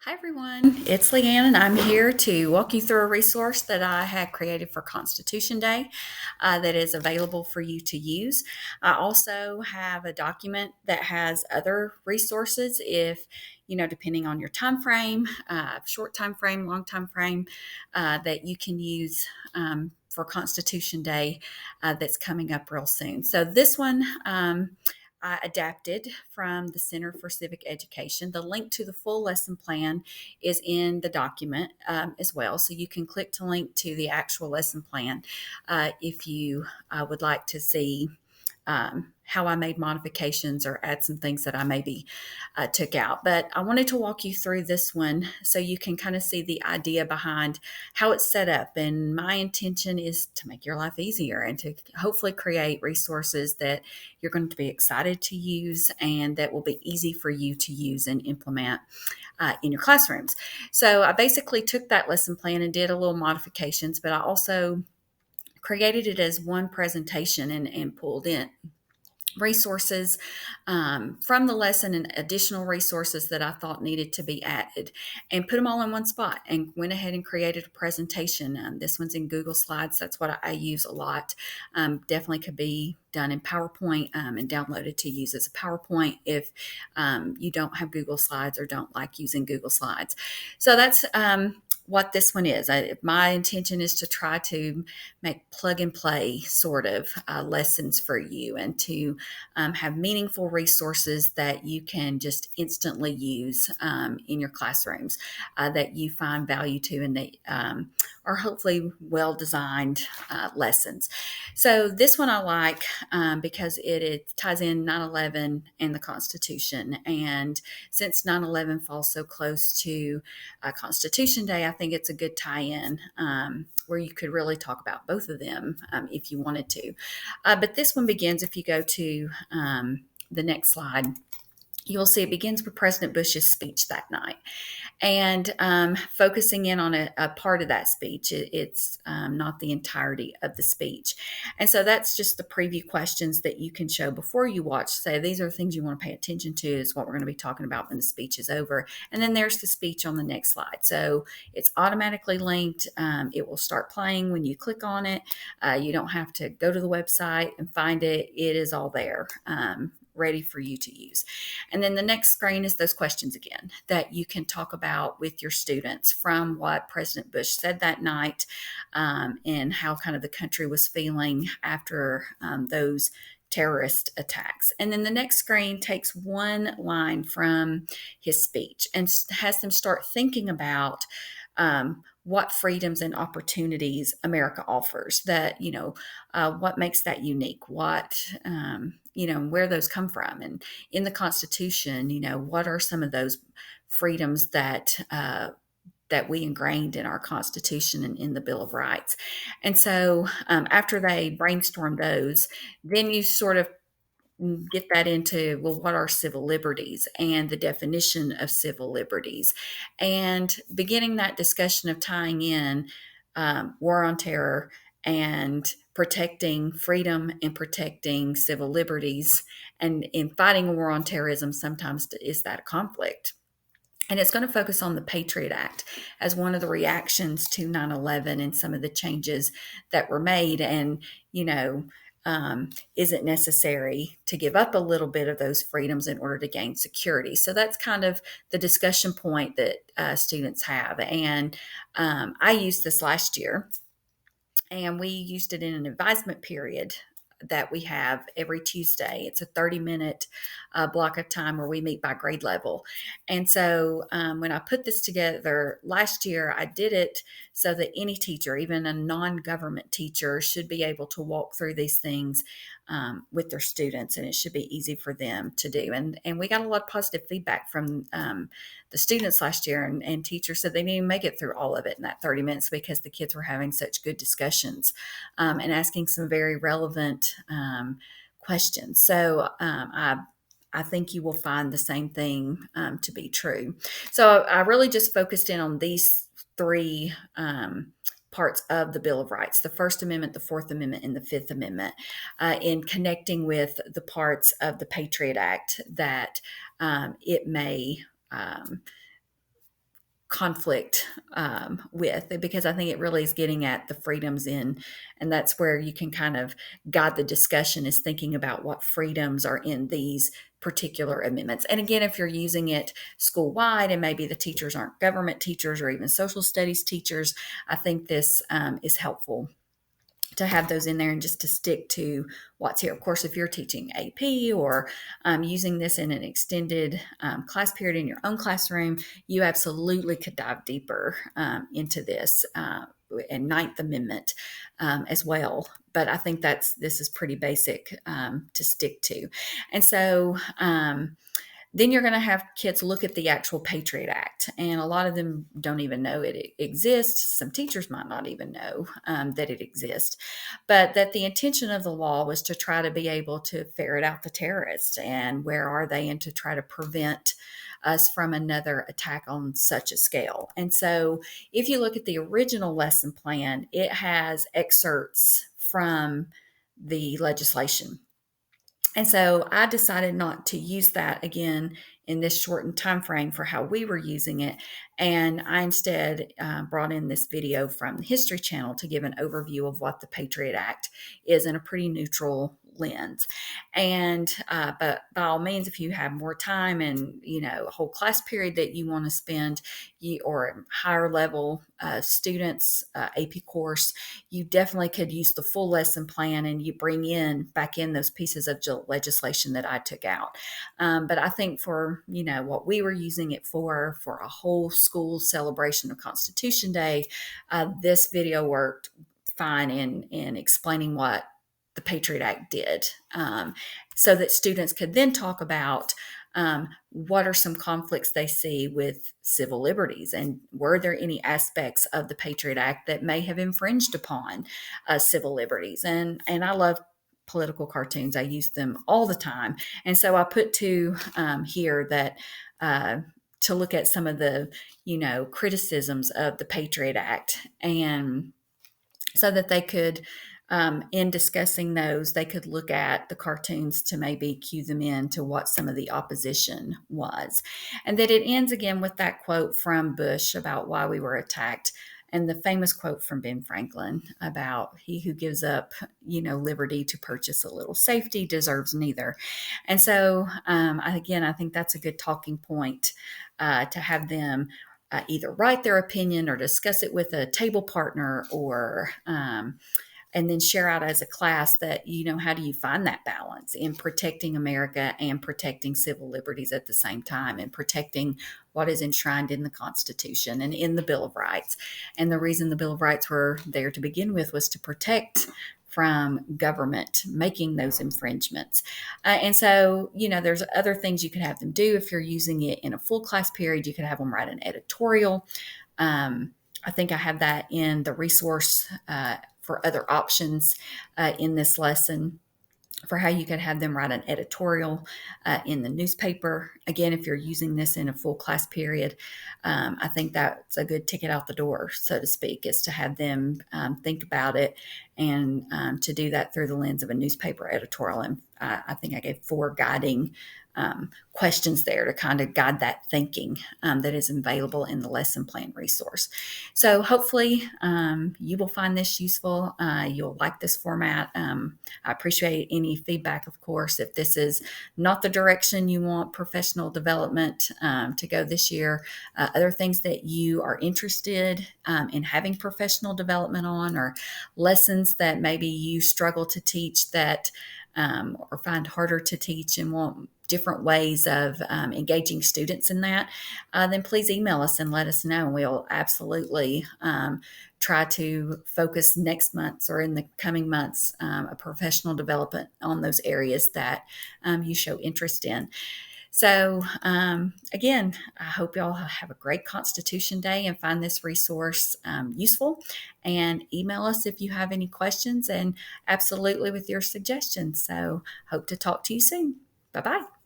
Hi everyone, it's Leanne and I'm here to walk you through a resource that I had created for Constitution Day that is available for you to use. I also have a document that has other resources if, depending on your time frame, short time frame, long time frame, that you can use for Constitution Day that's coming up real soon. So this one, I adapted from the Center for Civic Education. The link to the full lesson plan is in the document as well. So you can click to link to the actual lesson plan if you would like to see how I made modifications or add some things that I maybe took out. But I wanted to walk you through this one so you can kind of see the idea behind how it's set up. And my intention is to make your life easier and to hopefully create resources that you're going to be excited to use and that will be easy for you to use and implement in your classrooms. So I basically took that lesson plan and did a little modifications, but I also created it as one presentation and pulled in resources from the lesson and additional resources that I thought needed to be added and put them all in one spot and went ahead and created a presentation. This one's in Google Slides. That's what I use a lot. Definitely could be done in PowerPoint and downloaded to use as a PowerPoint if you don't have Google Slides or don't like using Google Slides. So that's what this one is. My intention is to try to make plug and play sort of lessons for you and to have meaningful resources that you can just instantly use in your classrooms that you find value to and that are hopefully well designed lessons. So this one I like because it ties in 9/11 and the Constitution. And since 9/11 falls so close to Constitution Day, I think it's a good tie-in where you could really talk about both of them if you wanted to. But this one begins, if you go to the next slide, you'll see it begins with President Bush's speech that night and focusing in on a part of that speech. It's not the entirety of the speech. And so that's just the preview questions that you can show before you watch. Say, these are things you want to pay attention to, is what we're going to be talking about when the speech is over. And then there's the speech on the next slide. So it's automatically linked. It will start playing when you click on it. You don't have to go to the website and find it. It is all there. Ready for you to use. And then the next screen is those questions again that you can talk about with your students from what President Bush said that night and how kind of the country was feeling after those terrorist attacks. And then the next screen takes one line from his speech and has them start thinking about what freedoms and opportunities America offers, that, what makes that unique, where those come from. And in the Constitution, what are some of those freedoms that we ingrained in our Constitution and in the Bill of Rights. And so after they brainstorm those, then you sort of get that into, well, what are civil liberties and the definition of civil liberties, and beginning that discussion of tying in war on terror and protecting freedom and protecting civil liberties. And in fighting a war on terrorism, sometimes is that a conflict. And it's going to focus on the Patriot Act as one of the reactions to 9/11 and some of the changes that were made. And, is it necessary to give up a little bit of those freedoms in order to gain security? So that's kind of the discussion point that students have. And I used this last year, and we used it in an advisement period that we have every Tuesday. It's a 30-minute block of time where we meet by grade level. And so when I put this together last year, I did it so that any teacher, even a non-government teacher, should be able to walk through these things with their students, and it should be easy for them to do. And we got a lot of positive feedback from the students last year, and teachers said they didn't even make it through all of it in that 30 minutes because the kids were having such good discussions and asking some very relevant questions. So I think you will find the same thing to be true. So I really just focused in on these three parts of the Bill of Rights: the First Amendment, the Fourth Amendment, and the Fifth Amendment, in connecting with the parts of the Patriot Act that it may conflict with, because I think it really is getting at the freedoms and that's where you can kind of guide the discussion, is thinking about what freedoms are in these particular amendments. And again, if you're using it school wide and maybe the teachers aren't government teachers or even social studies teachers, I think this is helpful to have those in there and just to stick to what's here. Of course, if you're teaching AP or using this in an extended class period in your own classroom, you absolutely could dive deeper into this and Ninth Amendment as well. But I think this is pretty basic to stick to. And so then you're going to have kids look at the actual Patriot Act, and a lot of them don't even know it exists. Some teachers might not even know that it exists, but that the intention of the law was to try to be able to ferret out the terrorists and where are they, and to try to prevent us from another attack on such a scale. And so if you look at the original lesson plan, it has excerpts from the legislation. And so I decided not to use that again in this shortened time frame for how we were using it. And I instead brought in this video from the History Channel to give an overview of what the Patriot Act is in a pretty neutral lens. And but by all means, if you have more time and a whole class period that you want to spend, or higher level students AP course, you definitely could use the full lesson plan and you bring back in those pieces of legislation that I took out. But I think for what we were using it for a whole school celebration of Constitution Day, this video worked fine in explaining what the Patriot Act did, so that students could then talk about what are some conflicts they see with civil liberties, and were there any aspects of the Patriot Act that may have infringed upon civil liberties. And I love political cartoons. I use them all the time. And so I put two here that to look at some of the criticisms of the Patriot Act, and so that they could in discussing those, they could look at the cartoons to maybe cue them in to what some of the opposition was. And that it ends again with that quote from Bush about why we were attacked, and the famous quote from Ben Franklin about he who gives up, liberty to purchase a little safety deserves neither. And so, again, I think that's a good talking point to have them either write their opinion or discuss it with a table partner, or and then share out as a class that, how do you find that balance in protecting America and protecting civil liberties at the same time, and protecting what is enshrined in the Constitution and in the Bill of Rights. And the reason the Bill of Rights were there to begin with was to protect from government making those infringements. And so, there's other things you could have them do. If you're using it in a full class period, you could have them write an editorial. I think I have that in the resource for other options in this lesson, for how you could have them write an editorial in the newspaper. Again, if you're using this in a full class period, I think that's a good ticket out the door, so to speak, is to have them think about it, and to do that through the lens of a newspaper editorial. And I think I gave 4 guiding questions there to kind of guide that thinking that is available in the lesson plan resource. So hopefully you will find this useful. You'll like this format. I appreciate any feedback, of course. If this is not the direction you want professional development to go this year, other things that you are interested in having professional development on, or lessons that maybe you struggle to teach that or find harder to teach and want different ways of engaging students in that, then please email us and let us know. And we'll absolutely try to focus next month or in the coming months a professional development on those areas that you show interest in. So again, I hope y'all have a great Constitution Day and find this resource useful. And email us if you have any questions, and absolutely with your suggestions. So hope to talk to you soon. Bye-bye.